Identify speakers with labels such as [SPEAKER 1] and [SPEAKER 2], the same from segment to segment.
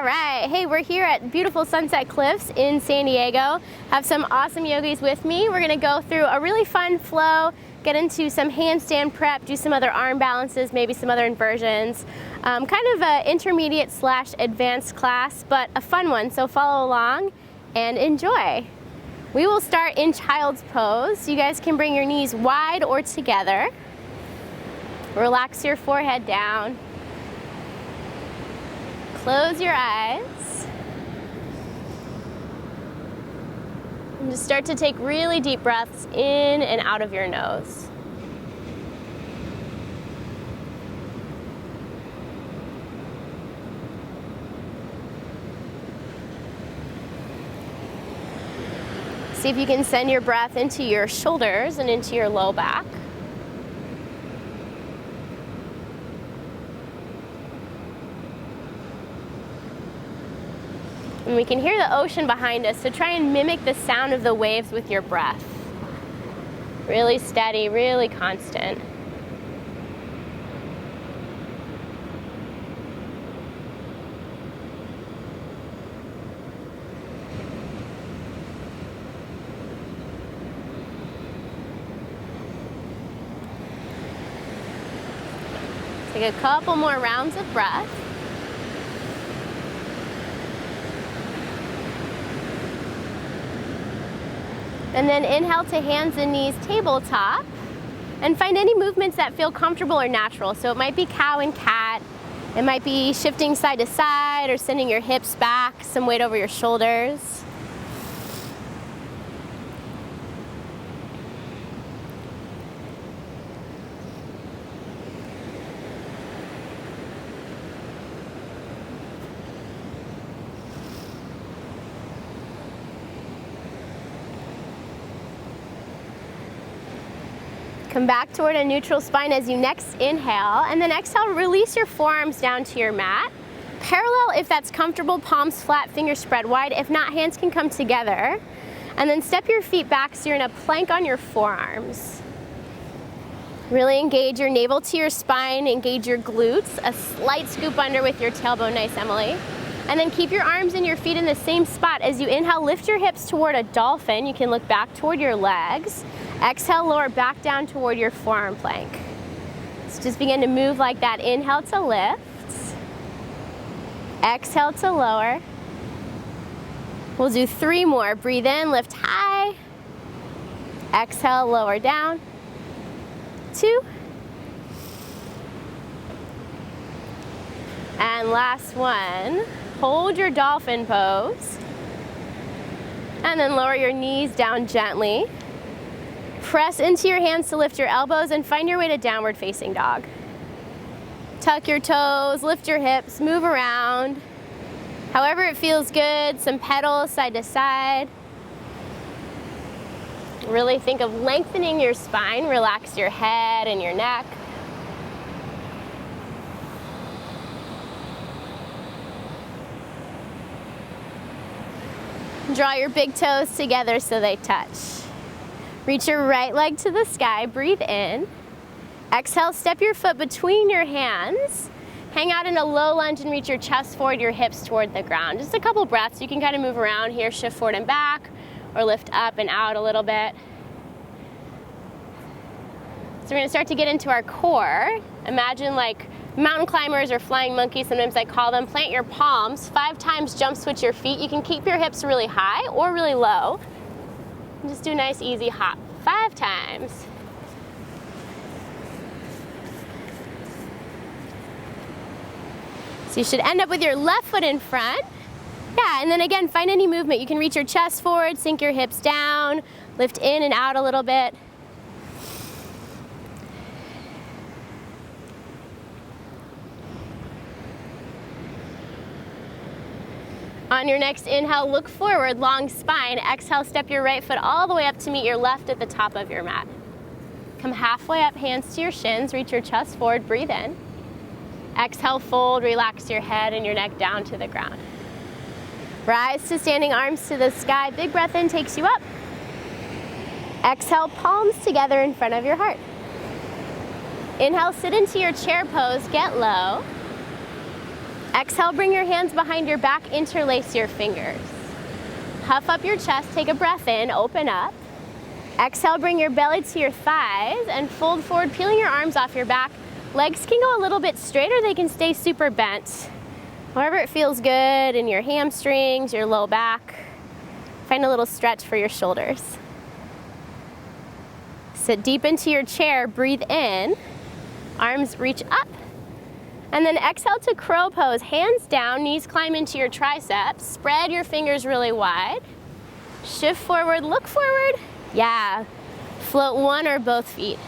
[SPEAKER 1] right, hey, we're here at beautiful Sunset Cliffs in San Diego. Have some awesome yogis with me. We're gonna go through a really fun flow, get into some handstand prep, do some other arm balances, maybe some other inversions. Kind of an intermediate / advanced class, but a fun one, so follow along and enjoy. We will start in child's pose. You guys can bring your knees wide or together. Relax your forehead down. Close your eyes. And just start to take really deep breaths in and out of your nose. See if you can send your breath into your shoulders and into your low back. And we can hear the ocean behind us, so try and mimic the sound of the waves with your breath. Really steady, really constant. Take a couple more rounds of breath. And then inhale to hands and knees tabletop, and find any movements that feel comfortable or natural. So it might be cow and cat, it might be shifting side to side or sending your hips back, some weight over your shoulders. Come back toward a neutral spine as you next inhale, and then exhale, release your forearms down to your mat. Parallel if that's comfortable, palms flat, fingers spread wide. If not, hands can come together. And then step your feet back so you're in a plank on your forearms. Really engage your navel to your spine, engage your glutes. A slight scoop under with your tailbone, nice, Emily. And then keep your arms and your feet in the same spot. As you inhale, lift your hips toward a dolphin. You can look back toward your legs. Exhale, lower back down toward your forearm plank. So just begin to move like that. Inhale to lift. Exhale to lower. We'll do 3 more. Breathe in, lift high. Exhale, lower down. 2. And last one. Hold your dolphin pose. And then lower your knees down gently. Press into your hands to lift your elbows and find your way to downward facing dog. Tuck your toes, lift your hips, move around. However it feels good, some pedals side to side. Really think of lengthening your spine, relax your head and your neck. Draw your big toes together so they touch. Reach your right leg to the sky, breathe in. Exhale, step your foot between your hands. Hang out in a low lunge and reach your chest forward, your hips toward the ground. Just a couple breaths. You can kind of move around here, shift forward and back, or lift up and out a little bit. So we're gonna start to get into our core. Imagine like mountain climbers or flying monkeys, sometimes I call them. Plant your palms, 5 times jump switch your feet. You can keep your hips really high or really low. And just do a nice easy hop, 5 times. So you should end up with your left foot in front. Yeah, and then again, find any movement. You can reach your chest forward, sink your hips down, lift in and out a little bit. On your next inhale, look forward, long spine. Exhale, step your right foot all the way up to meet your left at the top of your mat. Come halfway up, hands to your shins, reach your chest forward, breathe in. Exhale, fold, relax your head and your neck down to the ground. Rise to standing, arms to the sky. Big breath in takes you up. Exhale, palms together in front of your heart. Inhale, sit into your chair pose, get low. Exhale, bring your hands behind your back, interlace your fingers. Puff up your chest, take a breath in, open up. Exhale, bring your belly to your thighs and fold forward, peeling your arms off your back. Legs can go a little bit straighter, they can stay super bent. However it feels good in your hamstrings, your low back. Find a little stretch for your shoulders. Sit deep into your chair, breathe in, arms reach up. And then exhale to crow pose, hands down, knees climb into your triceps, spread your fingers really wide. Shift forward, look forward. Yeah, float one or both feet.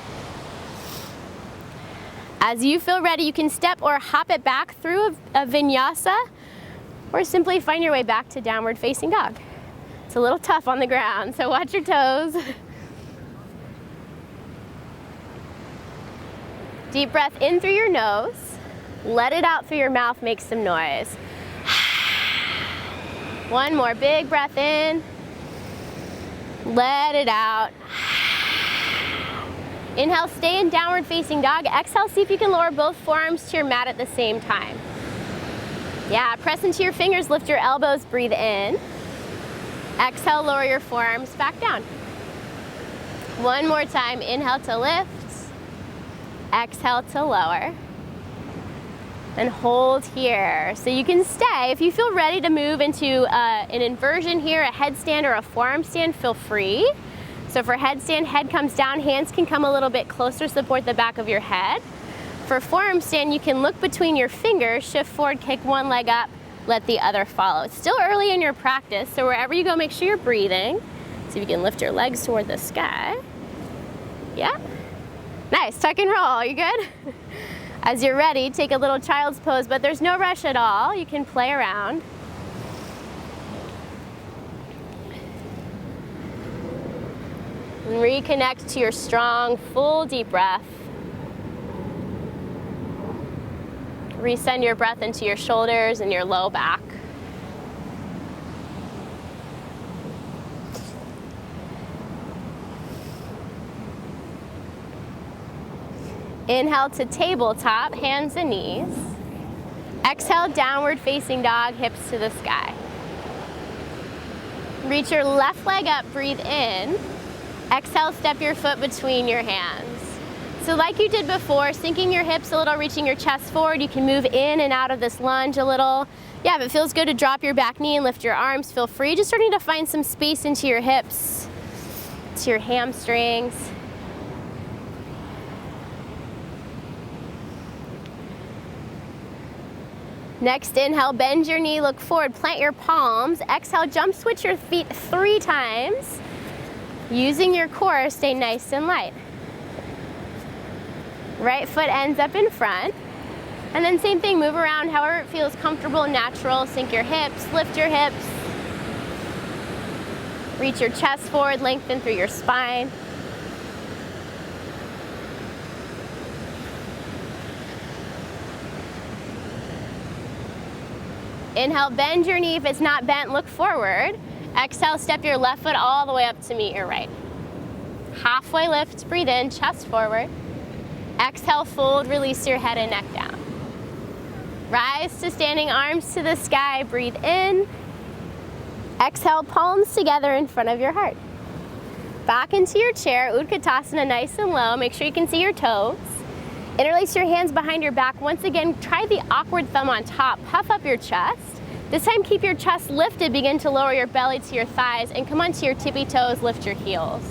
[SPEAKER 1] As you feel ready, you can step or hop it back through a vinyasa, or simply find your way back to downward facing dog. It's a little tough on the ground, so watch your toes. Deep breath in through your nose. Let it out through your mouth, make some noise. One more big breath in. Let it out. Inhale, stay in downward facing dog. Exhale, see if you can lower both forearms to your mat at the same time. Yeah, press into your fingers, lift your elbows, breathe in. Exhale, lower your forearms back down. One more time, inhale to lift. Exhale to lower. And hold here. So you can stay. If you feel ready to move into an inversion here, a headstand or a forearm stand, feel free. So for headstand, head comes down, hands can come a little bit closer, support the back of your head. For forearm stand, you can look between your fingers, shift forward, kick one leg up, let the other follow. It's still early in your practice, so wherever you go, make sure you're breathing. See if you can lift your legs toward the sky. Yeah. Nice, tuck and roll, you good? As you're ready, take a little child's pose, but there's no rush at all. You can play around. And reconnect to your strong, full, deep breath. Resend your breath into your shoulders and your low back. Inhale to tabletop, hands and knees. Exhale, downward facing dog, hips to the sky. Reach your left leg up, breathe in. Exhale, step your foot between your hands. So like you did before, sinking your hips a little, reaching your chest forward, you can move in and out of this lunge a little. Yeah, if it feels good to drop your back knee and lift your arms, feel free. Just starting to find some space into your hips, to your hamstrings. Next, inhale, bend your knee, look forward, plant your palms. Exhale, jump switch your feet 3 times. Using your core, stay nice and light. Right foot ends up in front. And then same thing, move around however it feels comfortable and natural. Sink your hips, lift your hips. Reach your chest forward, lengthen through your spine. Inhale, bend your knee. If it's not bent, look forward. Exhale, step your left foot all the way up to meet your right. Halfway lift, breathe in, chest forward. Exhale, fold, release your head and neck down. Rise to standing, arms to the sky, breathe in. Exhale, palms together in front of your heart. Back into your chair, Utkatasana, nice and low. Make sure you can see your toes. Interlace your hands behind your back. Once again, try the awkward thumb on top. Puff up your chest. This time, keep your chest lifted. Begin to lower your belly to your thighs and come onto your tippy toes, lift your heels.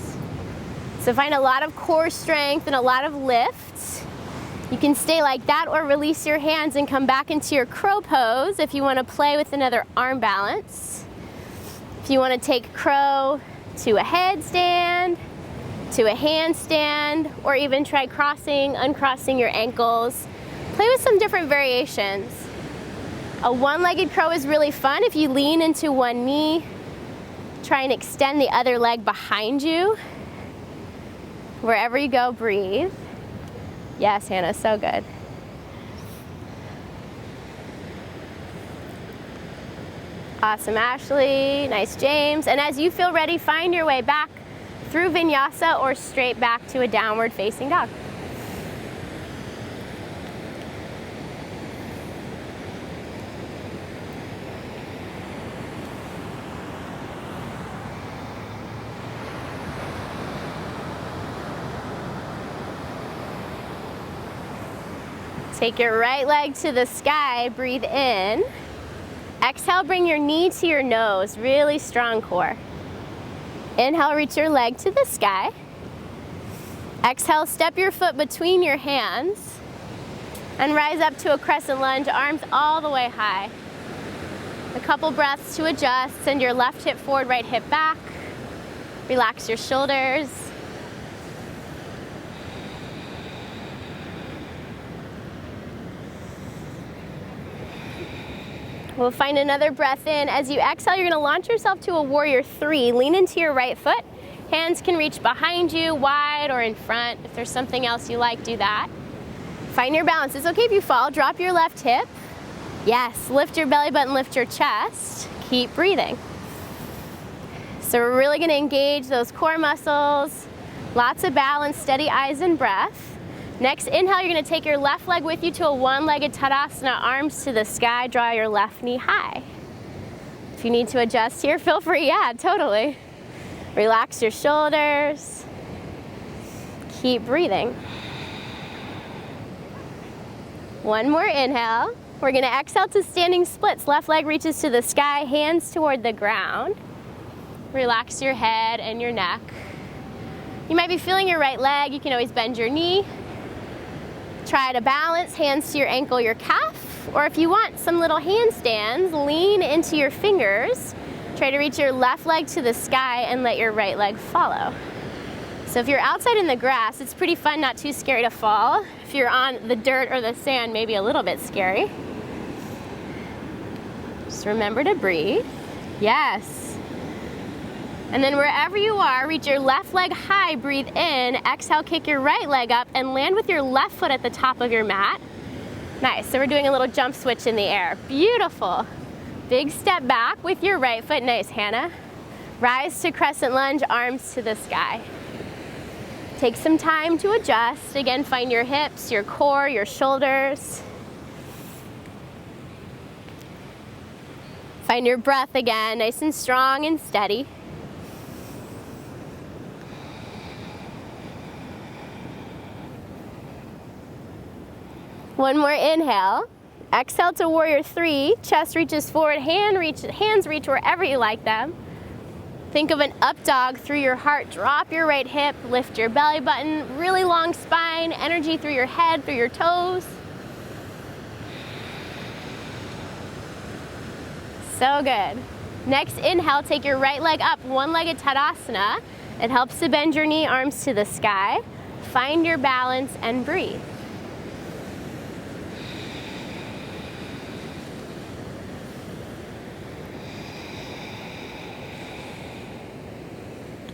[SPEAKER 1] So find a lot of core strength and a lot of lift. You can stay like that or release your hands and come back into your crow pose if you want to play with another arm balance. If you want to take crow to a headstand, to a handstand, or even try crossing, uncrossing your ankles. Play with some different variations. A one-legged crow is really fun. If you lean into one knee, try and extend the other leg behind you. Wherever you go, breathe. Yes, Hannah, so good. Awesome, Ashley. Nice, James. And as you feel ready, find your way back through vinyasa or straight back to a downward facing dog. Take your right leg to the sky, breathe in. Exhale, bring your knee to your nose, really strong core. Inhale, reach your leg to the sky. Exhale, step your foot between your hands and rise up to a crescent lunge, arms all the way high. A couple breaths to adjust. Send your left hip forward, right hip back. Relax your shoulders. We'll find another breath in. As you exhale, you're gonna launch yourself to a warrior three. Lean into your right foot. Hands can reach behind you, wide or in front. If there's something else you like, do that. Find your balance. It's okay if you fall. Drop your left hip. Yes, lift your belly button, lift your chest. Keep breathing. So we're really gonna engage those core muscles. Lots of balance, steady eyes and breath. Next inhale, you're gonna take your left leg with you to a one-legged Tadasana, arms to the sky, draw your left knee high. If you need to adjust here, feel free, yeah, totally. Relax your shoulders. Keep breathing. One more inhale. We're gonna exhale to standing splits. Left leg reaches to the sky, hands toward the ground. Relax your head and your neck. You might be feeling your right leg. You can always bend your knee. Try to balance, hands to your ankle, your calf, or if you want some little handstands, lean into your fingers. Try to reach your left leg to the sky and let your right leg follow. So if you're outside in the grass, it's pretty fun, not too scary to fall. If you're on the dirt or the sand, maybe a little bit scary. Just remember to breathe. Yes. And then wherever you are, reach your left leg high, breathe in, exhale, kick your right leg up and land with your left foot at the top of your mat. Nice, so we're doing a little jump switch in the air. Beautiful. Big step back with your right foot, nice, Hannah. Rise to crescent lunge, arms to the sky. Take some time to adjust. Again, find your hips, your core, your shoulders. Find your breath again, nice and strong and steady. One more inhale. Exhale to warrior three. Chest reaches forward, hands reach wherever you like them. Think of an up dog through your heart. Drop your right hip, lift your belly button, really long spine, energy through your head, through your toes. So good. Next inhale, take your right leg up, one-legged Tadasana. It helps to bend your knee, arms to the sky. Find your balance and breathe.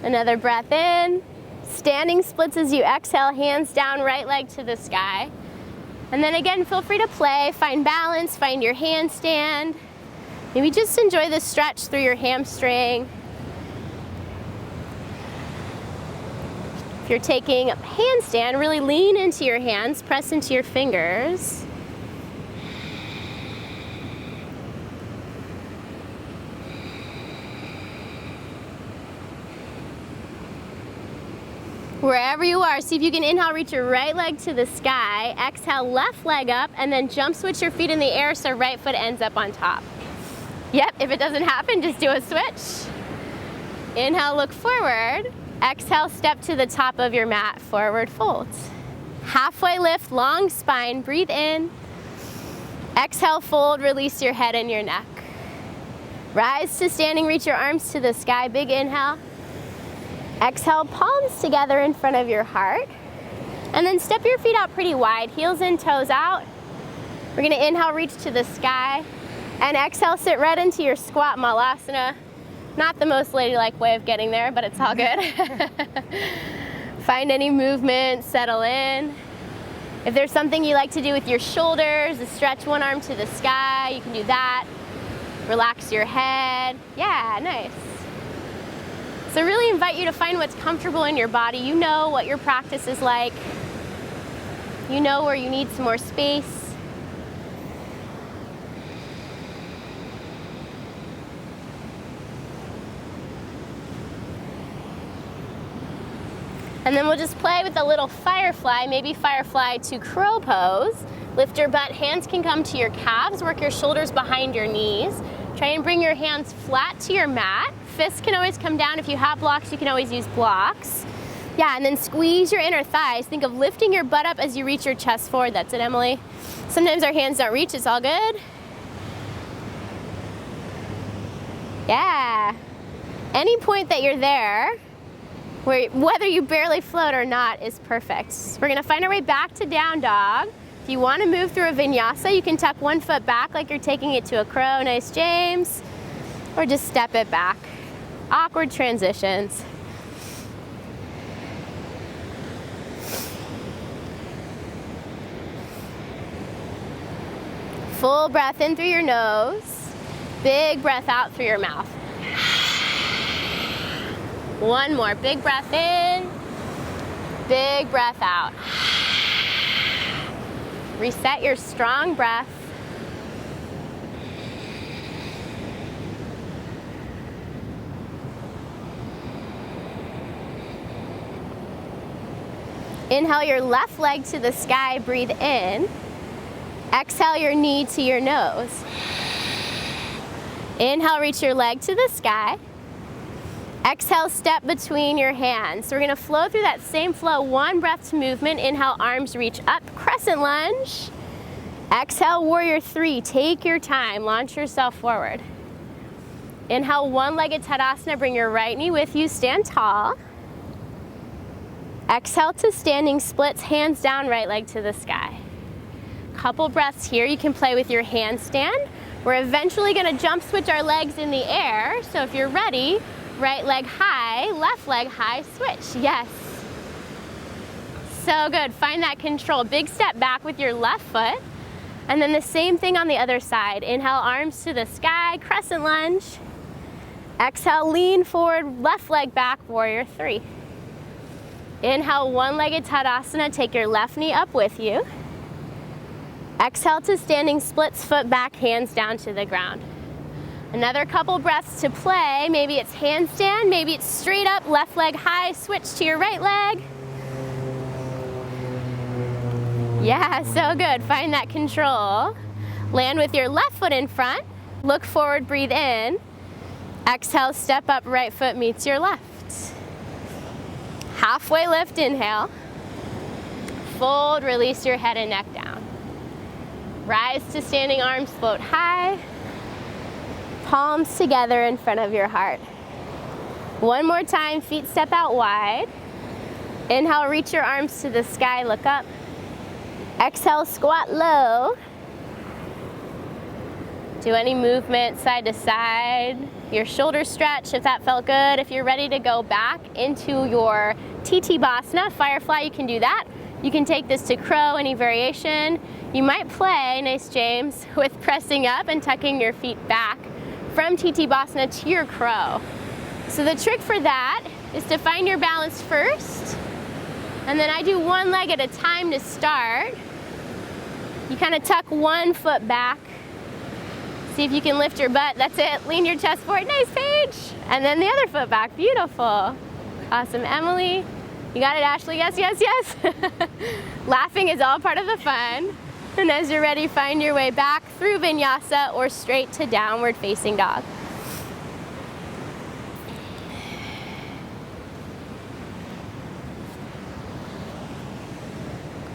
[SPEAKER 1] Another breath in. Standing splits as you exhale, hands down, right leg to the sky. And then again, feel free to play, find balance, find your handstand. Maybe just enjoy the stretch through your hamstring. If you're taking a handstand, really lean into your hands, press into your fingers. Wherever you are, see if you can inhale, reach your right leg to the sky, exhale, left leg up, and then jump switch your feet in the air so right foot ends up on top. Yep, if it doesn't happen, just do a switch. Inhale, look forward. Exhale, step to the top of your mat, forward fold. Halfway lift, long spine, breathe in. Exhale, fold, release your head and your neck. Rise to standing, reach your arms to the sky, big inhale. Exhale, palms together in front of your heart. And then step your feet out pretty wide, heels in, toes out. We're gonna inhale, reach to the sky. And exhale, sit right into your squat malasana. Not the most ladylike way of getting there, but it's all good. Find any movement, settle in. If there's something you like to do with your shoulders, stretch one arm to the sky, you can do that. Relax your head. Yeah, nice. So really invite you to find what's comfortable in your body. You know what your practice is like. You know where you need some more space. And then we'll just play with a little firefly, maybe firefly to crow pose. Lift your butt, hands can come to your calves, work your shoulders behind your knees. Try and bring your hands flat to your mat. Fists can always come down. If you have blocks, you can always use blocks. Yeah, and then squeeze your inner thighs. Think of lifting your butt up as you reach your chest forward. That's it, Emily. Sometimes our hands don't reach, it's all good. Yeah. Any point that you're there, whether you barely float or not, is perfect. We're gonna find our way back to down dog. If you wanna move through a vinyasa, you can tuck one foot back like you're taking it to a crow, nice James, or just step it back. Awkward transitions. Full breath in through your nose, big breath out through your mouth. One more, big breath in, big breath out. Reset your strong breath. Inhale your left leg to the sky, breathe in. Exhale your knee to your nose. Inhale, reach your leg to the sky. Exhale, step between your hands. So we're gonna flow through that same flow, one breath to movement. Inhale, arms reach up, crescent lunge. Exhale, warrior three, take your time, launch yourself forward. Inhale, one-legged Tadasana, bring your right knee with you, stand tall. Exhale to standing splits, hands down, right leg to the sky. Couple breaths here. You can play with your handstand. We're eventually gonna jump switch our legs in the air. So if you're ready, right leg high, left leg high, switch. Yes. So good. Find that control. Big step back with your left foot. And then the same thing on the other side. Inhale, arms to the sky, crescent lunge. Exhale, lean forward, left leg back, warrior three. Inhale, one-legged Tadasana. Take your left knee up with you. Exhale to standing splits, foot back, hands down to the ground. Another couple breaths to play. Maybe it's handstand, maybe it's straight up, left leg high, switch to your right leg. Yeah, so good. Find that control. Land with your left foot in front. Look forward, breathe in. Exhale, step up, right foot meets your left. Halfway lift, inhale. Fold, release your head and neck down. Rise to standing, arms float high. Palms together in front of your heart. One more time, feet step out wide. Inhale, reach your arms to the sky, look up. Exhale, squat low. Do any movement side to side. Your shoulders stretch if that felt good. If you're ready to go back into your Basana, Firefly, you can do that. You can take this to crow, any variation. You might play, nice James, with pressing up and tucking your feet back from Basana to your crow. So the trick for that is to find your balance first, and then I do one leg at a time to start. You kind of tuck one foot back. See if you can lift your butt, that's it. Lean your chest forward, nice Paige. And then the other foot back, beautiful. Awesome, Emily. You got it, Ashley, yes, yes, yes. Laughing is all part of the fun. And as you're ready, find your way back through vinyasa or straight to downward facing dog.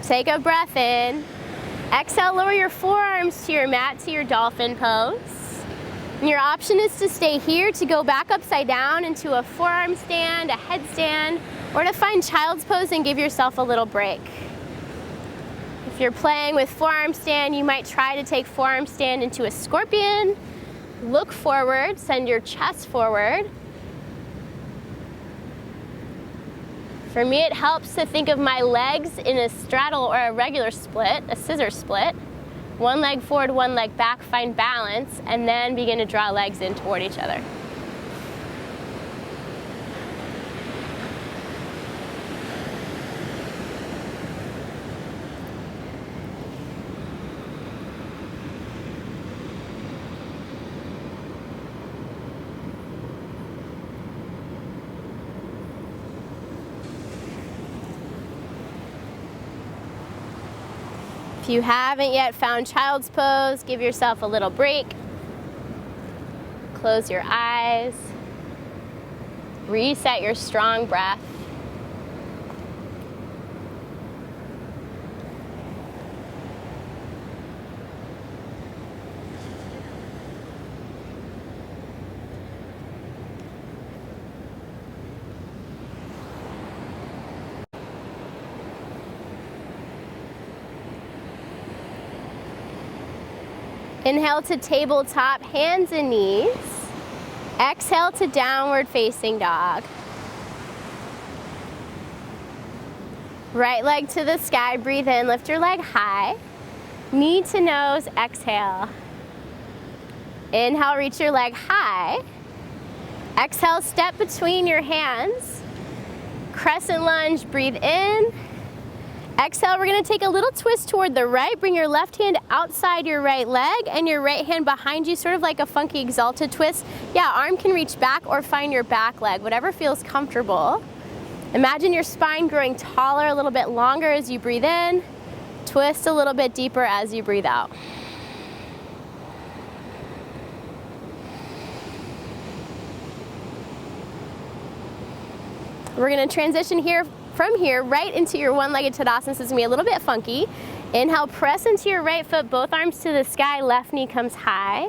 [SPEAKER 1] Take a breath in. Exhale, lower your forearms to your mat, to your dolphin pose. And your option is to stay here, to go back upside down into a forearm stand, a headstand, or to find child's pose and give yourself a little break. If you're playing with forearm stand, you might try to take forearm stand into a scorpion. Look forward, send your chest forward. For me, it helps to think of my legs in a straddle or a regular split, a scissor split. One leg forward, one leg back, find balance, and then begin to draw legs in toward each other. If If you haven't yet found child's pose, give yourself a little break. Close your eyes. Reset your strong breath. Inhale to tabletop, hands and knees. Exhale to downward facing dog. Right leg to the sky, breathe in, lift your leg high. Knee to nose, exhale. Inhale, reach your leg high. Exhale, step between your hands. Crescent lunge, breathe in. Exhale, we're gonna take a little twist toward the right. Bring your left hand outside your right leg and your right hand behind you, sort of like a funky exalted twist. Yeah, arm can reach back or find your back leg, whatever feels comfortable. Imagine your spine growing taller, a little bit longer as you breathe in. Twist a little bit deeper as you breathe out. We're gonna transition from here right into your one-legged Tadasana. This is gonna be a little bit funky. Inhale, press into your right foot, both arms to the sky, left knee comes high.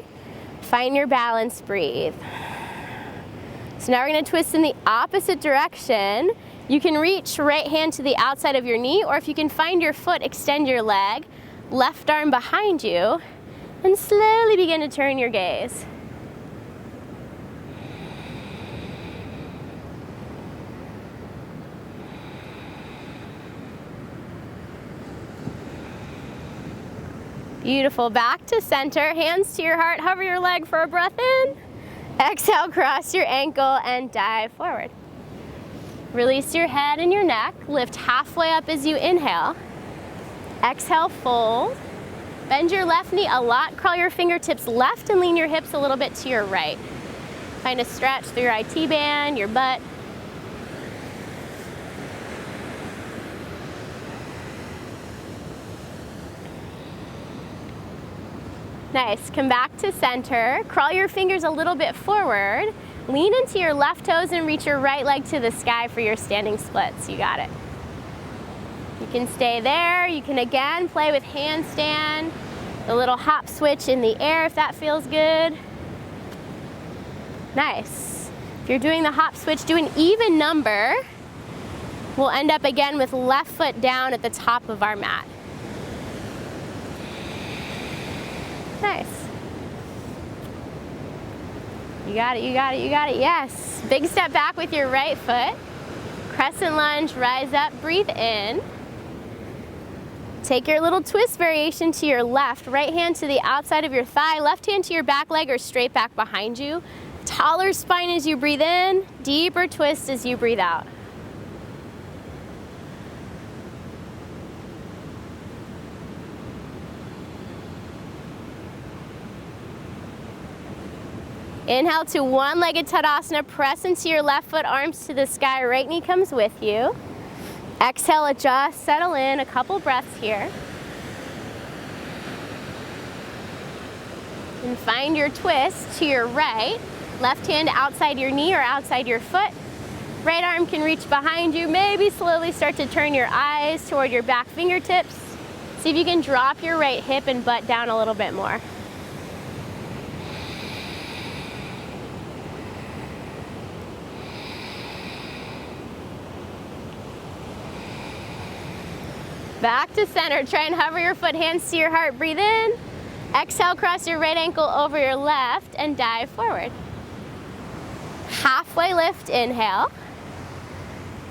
[SPEAKER 1] Find your balance, breathe. So now we're gonna twist in the opposite direction. You can reach right hand to the outside of your knee, or if you can find your foot, extend your leg, left arm behind you, and slowly begin to turn your gaze. Beautiful, back to center, hands to your heart, hover your leg for a breath in. Exhale, cross your ankle and dive forward. Release your head and your neck, lift halfway up as you inhale. Exhale, fold. Bend your left knee a lot, crawl your fingertips left and lean your hips a little bit to your right. Find a stretch through your IT band, your butt. Nice, come back to center. Crawl your fingers a little bit forward. Lean into your left toes and reach your right leg to the sky for your standing splits. You got it. You can stay there. You can again play with handstand, the little hop switch in the air if that feels good. Nice. If you're doing the hop switch, do an even number. We'll end up again with left foot down at the top of our mat. Nice. You got it, you got it, you got it, yes. Big step back with your right foot. Crescent lunge, rise up, breathe in. Take your little twist variation to your left. Right hand to the outside of your thigh, left hand to your back leg or straight back behind you. Taller spine as you breathe in, deeper twist as you breathe out. Inhale to one-legged Tadasana, press into your left foot, arms to the sky, right knee comes with you. Exhale, adjust, settle in, a couple breaths here. And find your twist to your right. Left hand outside your knee or outside your foot. Right arm can reach behind you. Maybe slowly start to turn your eyes toward your back fingertips. See if you can drop your right hip and butt down a little bit more. Back to center, try and hover your foot, hands to your heart, breathe in. Exhale, cross your right ankle over your left and dive forward. Halfway lift, inhale.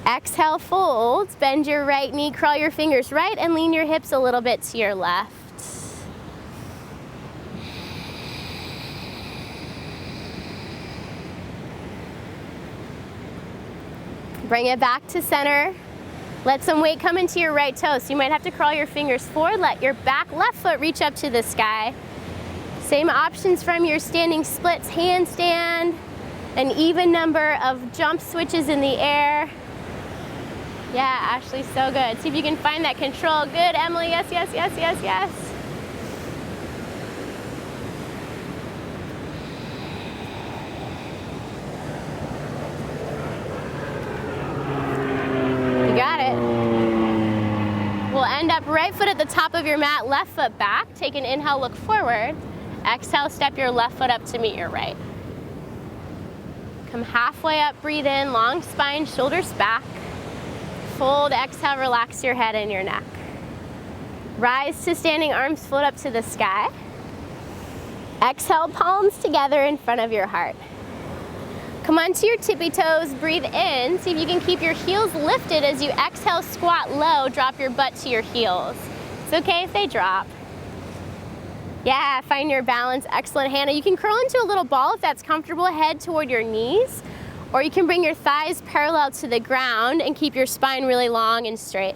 [SPEAKER 1] Exhale, folds, bend your right knee, crawl your fingers right and lean your hips a little bit to your left. Bring it back to center. Let some weight come into your right toe, so you might have to crawl your fingers forward. Let your back left foot reach up to the sky. Same options from your standing splits, handstand, an even number of jump switches in the air. Yeah, Ashley, so good. See if you can find that control. Good, Emily, yes, yes, yes, yes, yes. You got it. We'll end up right foot at the top of your mat, left foot back. Take an inhale, look forward. Exhale, step your left foot up to meet your right. Come halfway up, breathe in, long spine, shoulders back. Fold, exhale, relax your head and your neck. Rise to standing, arms float up to the sky. Exhale, palms together in front of your heart. Come onto your tippy toes, breathe in. See if you can keep your heels lifted as you exhale, squat low, drop your butt to your heels. It's okay if they drop. Yeah, find your balance, excellent, Hannah. You can curl into a little ball if that's comfortable, head toward your knees, or you can bring your thighs parallel to the ground and keep your spine really long and straight.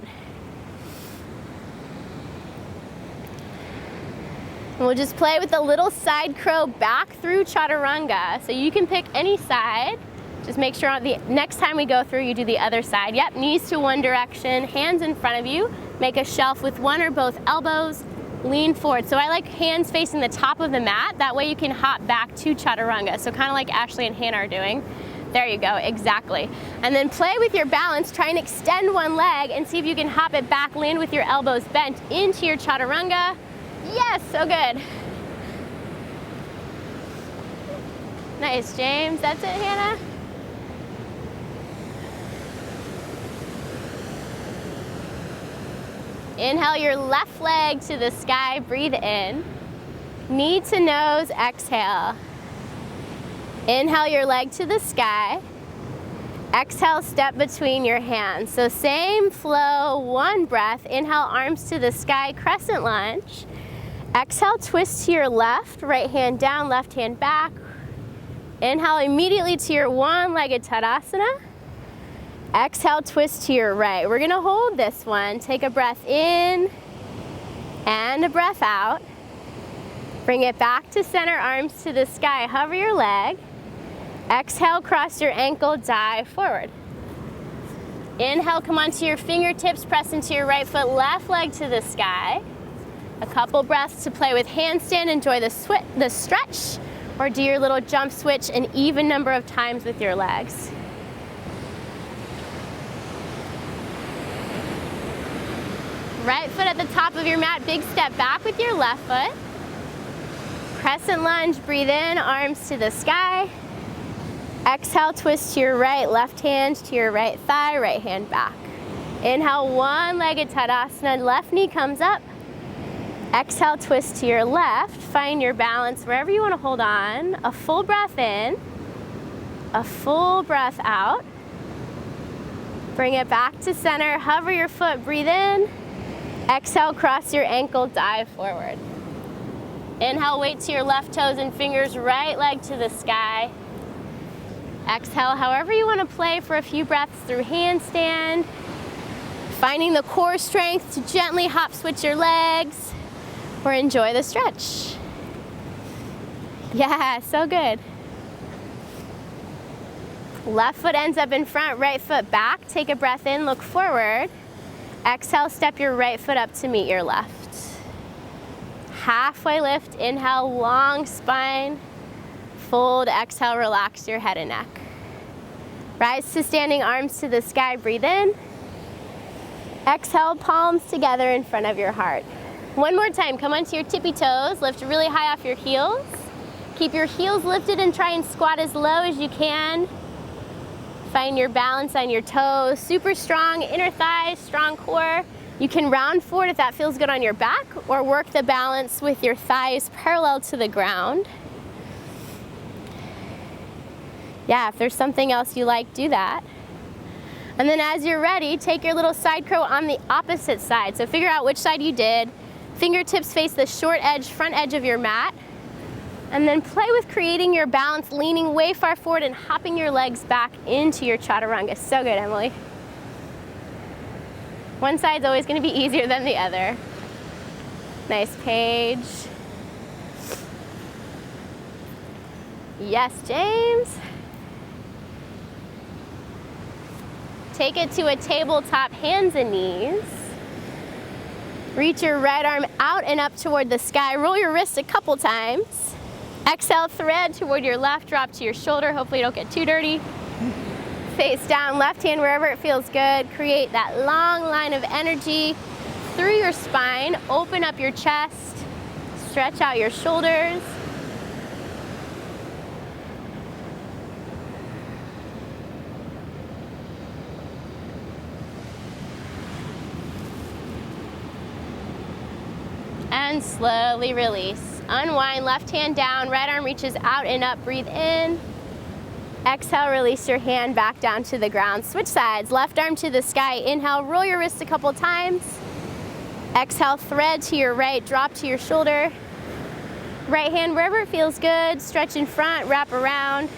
[SPEAKER 1] And we'll just play with a little side crow back through chaturanga. So you can pick any side. Just make sure the next time we go through, you do the other side. Yep, knees to one direction, hands in front of you. Make a shelf with one or both elbows. Lean forward. So I like hands facing the top of the mat. That way you can hop back to chaturanga. So kind of like Ashley and Hannah are doing. There you go, exactly. And then play with your balance. Try and extend one leg and see if you can hop it back. Land with your elbows bent into your chaturanga. Yes, so good. Nice, James. That's it, Hannah. Inhale your left leg to the sky, breathe in. Knee to nose, exhale. Inhale your leg to the sky. Exhale, step between your hands. So same flow, one breath. Inhale, arms to the sky, crescent lunge. Exhale, twist to your left, right hand down, left hand back. Inhale immediately to your one-legged Tadasana. Exhale, twist to your right. We're gonna hold this one. Take a breath in and a breath out. Bring it back to center, arms to the sky. Hover your leg. Exhale, cross your ankle, dive forward. Inhale, come onto your fingertips, press into your right foot, left leg to the sky. A couple breaths to play with handstand. Enjoy the stretch, or do your little jump switch an even number of times with your legs. Right foot at the top of your mat, big step back with your left foot. Crescent lunge, breathe in, arms to the sky. Exhale, twist to your right, left hand to your right thigh, right hand back. Inhale, one-legged Tadasana, left knee comes up. Exhale, twist to your left, find your balance wherever you want to hold on. A full breath in, a full breath out. Bring it back to center, hover your foot, breathe in. Exhale, cross your ankle, dive forward. Inhale, weight to your left toes and fingers, right leg to the sky. Exhale, however you want to play for a few breaths through handstand. Finding the core strength to gently hop switch your legs or enjoy the stretch. Yeah, so good. Left foot ends up in front, right foot back. Take a breath in, look forward. Exhale, step your right foot up to meet your left. Halfway lift, inhale, long spine. Fold, exhale, relax your head and neck. Rise to standing, arms to the sky, breathe in. Exhale, palms together in front of your heart. One more time, come onto your tippy toes, lift really high off your heels. Keep your heels lifted and try and squat as low as you can. Find your balance on your toes, super strong inner thighs, strong core. You can round forward if that feels good on your back, or work the balance with your thighs parallel to the ground. Yeah, if there's something else you like, do that. And then as you're ready, take your little side crow on the opposite side. So figure out which side you did. Fingertips face the short edge, front edge of your mat. And then play with creating your balance, leaning way far forward and hopping your legs back into your chaturanga. So good, Emily. One side's always going to be easier than the other. Nice, Paige. Yes, James. Take it to a tabletop, hands and knees. Reach your right arm out and up toward the sky. Roll your wrist a couple times. Exhale, thread toward your left, drop to your shoulder. Hopefully you don't get too dirty. Face down, left hand wherever it feels good. Create that long line of energy through your spine. Open up your chest. Stretch out your shoulders. And slowly release. Unwind, left hand down, right arm reaches out and up, breathe in. Exhale, release your hand back down to the ground. Switch sides, left arm to the sky. Inhale, roll your wrist a couple times. Exhale, thread to your right, drop to your shoulder. Right hand wherever it feels good, stretch in front, wrap around.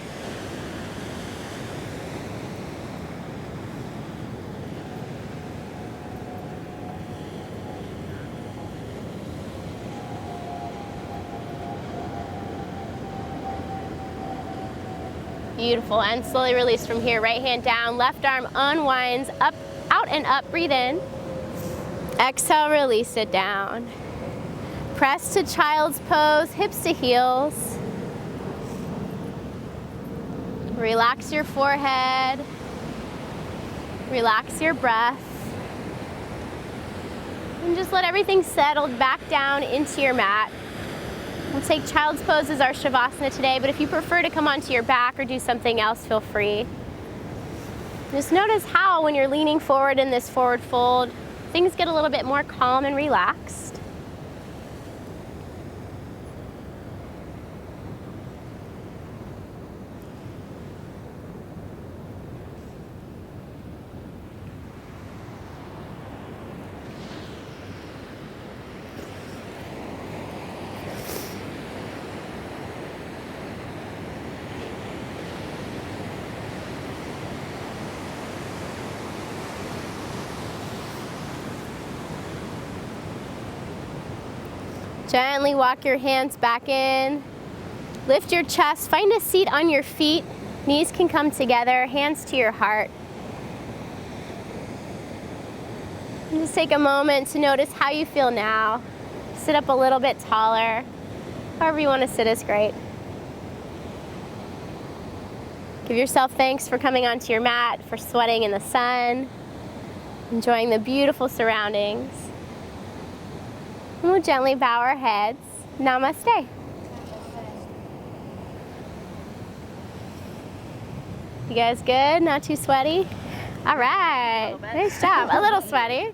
[SPEAKER 1] Beautiful, and slowly release from here. Right hand down, left arm unwinds, up, out and up, breathe in. Exhale, release it down. Press to child's pose, hips to heels. Relax your forehead. Relax your breath. And just let everything settle back down into your mat. We'll take child's pose as our Shavasana today, but if you prefer to come onto your back or do something else, feel free. Just notice how when you're leaning forward in this forward fold, things get a little bit more calm and relaxed. Gently walk your hands back in. Lift your chest, find a seat on your feet. Knees can come together, hands to your heart. And just take a moment to notice how you feel now. Sit up a little bit taller. However you want to sit is great. Give yourself thanks for coming onto your mat, for sweating in the sun, enjoying the beautiful surroundings. And we'll gently bow our heads. Namaste. You guys good? Not too sweaty? All right. Nice job. A little sweaty.